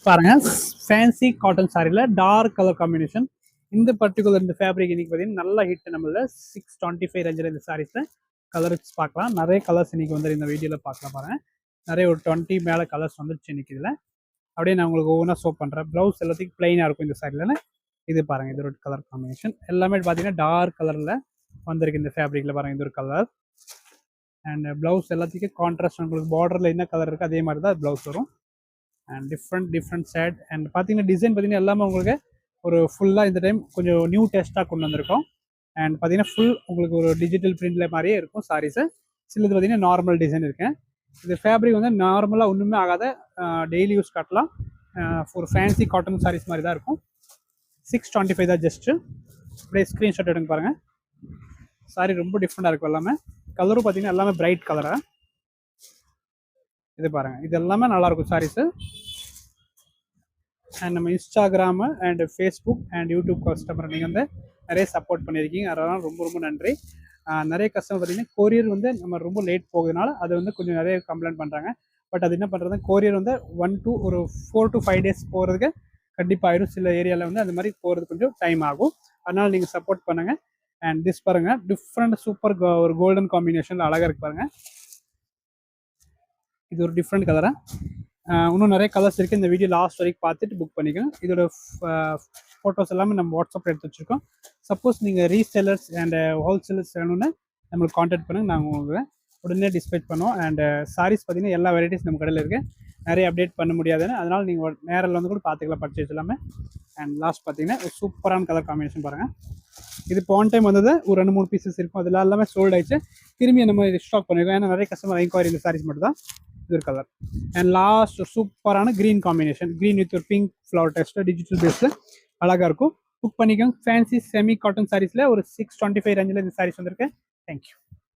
பாருங்க fancy cotton சாரியில் dark colour combination. இந்த பர்டிகுலர் இந்த ஃபேப்ரிக் இன்னைக்கு பார்த்தீங்கன்னா நல்ல ஹிட் நம்மள 625 ரேஞ்சில் இந்த சாரீஸில் கலர்ஸ் பார்க்கலாம். நிறைய கலர்ஸ் இன்னைக்கு வந்து இந்த வீடியோவில் பார்க்கலாம். பாருங்க நிறைய ஒரு 20 மேலே கலர்ஸ் வந்துருச்சு இன்னைக்கு இதில். அப்படியே நான் உங்களுக்கு ஒவ்வொன்றா ஷோ பண்ணுறேன். ப்ளவுஸ் எல்லாத்துக்கும் பிளைனாக இருக்கும் இந்த சாரியில். இது பாருங்கள், இது ஒரு கலர் காம்பினேஷன். எல்லாமே பார்த்தீங்கன்னா டார்க் கலரில் வந்திருக்கு இந்த ஃபேப்ரிக்கில். பாருங்கள், இது ஒரு கலர். அண்ட் ப்ளவுஸ் எல்லாத்துக்கும் கான்ட்ராஸ்ட் உங்களுக்கு பார்டரில் என்ன கலர் இருக்குது அதே மாதிரி தான் ப்ளவுஸ் வரும். And different shade. அண்ட் பார்த்தீங்கன்னா டிசைன் பார்த்தீங்கன்னா எல்லாமே உங்களுக்கு ஒரு ஃபுல்லாக இந்த டைம் கொஞ்சம் நியூ டெஸ்ட்டாக கொண்டு வந்திருக்கோம். அண்ட் பார்த்தீங்கன்னா ஃபுல் உங்களுக்கு ஒரு டிஜிட்டல் பிரிண்டில் மாதிரியே இருக்கும் சாரீஸு. சிலது பார்த்தீங்கன்னா நார்மல் டிசைன் இருக்கேன். இந்த ஃபேப்ரிக் வந்து நார்மலாக ஒன்றுமே ஆகாத டெய்லி யூஸ் காட்டலாம். ஒரு ஃபேன்சி காட்டன் சாரீஸ் மாதிரி தான் இருக்கும். 625 தான் ஜஸ்ட்டு. அப்படியே ஸ்க்ரீன்ஷாட் எடுங்க பாருங்கள். சாரி ரொம்ப டிஃப்ரெண்ட்டாக இருக்கும். எல்லாமே கலரும் பார்த்தீங்கன்னா எல்லாமே பிரைட் கலராக. இது பாருங்கள், இது எல்லாமே நல்லாயிருக்கும் சாரீஸு. அண்ட் நம்ம Instagram and Facebook and YouTube customer நீங்கள் வந்து நிறைய சப்போர்ட் பண்ணியிருக்கீங்க. அதெல்லாம் ரொம்ப ரொம்ப நன்றி. நிறைய கஸ்டமர் பார்த்தீங்கன்னா கொரியர் வந்து நம்ம ரொம்ப லேட் போகுதுனால அது வந்து கொஞ்சம் நிறைய கம்ப்ளைண்ட் பண்ணுறாங்க. பட் அது என்ன பண்ணுறது, கொரியர் வந்து 4 to 5 days போகிறதுக்கு கண்டிப்பாக ஆயிடும். சில ஏரியாவில் வந்து அந்த மாதிரி போகிறது கொஞ்சம் டைம் ஆகும். அதனால் நீங்கள் சப்போர்ட் பண்ணுங்கள். அண்ட் திஸ் பாருங்கள், டிஃப்ரெண்ட் சூப்பர் ஒரு கோல்டன் காம்பினேஷனில் அழகாக இருக்கு பாருங்கள். இது ஒரு டிஃப்ரெண்ட் கலராக. இன்னும் நிறைய கலர்ஸ் இருக்குது. இந்த வீடியோ லாஸ்ட் வரைக்கும் பார்த்துட்டு புக் பண்ணிக்கோங்க. இதோட ஃபோட்டோஸ் எல்லாமே நம்ம வாட்ஸ்அப்பில் எடுத்து வச்சுருக்கோம். சப்போஸ் நீங்கள் ரீசேலர்ஸ் அண்ட் ஹோல்சேலர்ஸ் வேணும்னு நம்மளுக்கு காண்டாக்ட் பண்ணுங்கள். நாங்கள் உங்களுக்கு உடனே டிஸ்பேச் பண்ணுவோம். அண்ட் சாரீஸ் பார்த்தீங்கன்னா எல்லா வெரைட்டிஸ் நம்ம கடையில் இருக்குது. நிறைய அப்டேட் பண்ண முடியாதுன்னு, அதனால் நீங்கள் நேரில் வந்து கூட பார்த்துக்கலாம் பர்ச்சேஸ் எல்லாமே. அண்ட் லாஸ்ட் பார்த்தீங்கன்னா ஒரு சூப்பரான கலர் காம்பினேஷன் பாருங்கள். இது போன டைம் வந்தது ஒரு 2-3 பீசஸ் இருக்கும். அதில் எல்லாமே சோல்ட் ஆயிடுச்சு. திரும்பி நம்ம ஸ்டாக் பண்ணியிருக்கோம். ஏன்னா நிறைய கஸ்டமர் என்கொயரி இந்த சாரீஸ் மட்டும் தான். இது ஒரு கலர். அண்ட் லாஸ்ட் சூப்பரான க்ரீன் காம்பினேஷன். க்ரீன் வித் ஒரு பிங்க் ஃப்ளவர் டெஸ்ட்டில் டிஜிட்டல் பேஸில் அழகாக இருக்கும். புக் பண்ணிக்கோங்க. ஃபேன்சி செமி காட்டன் சாரீஸில் ஒரு 625 ரேஞ்சில் இந்த சாரீஸ் வந்திருக்கு. தேங்க்யூ.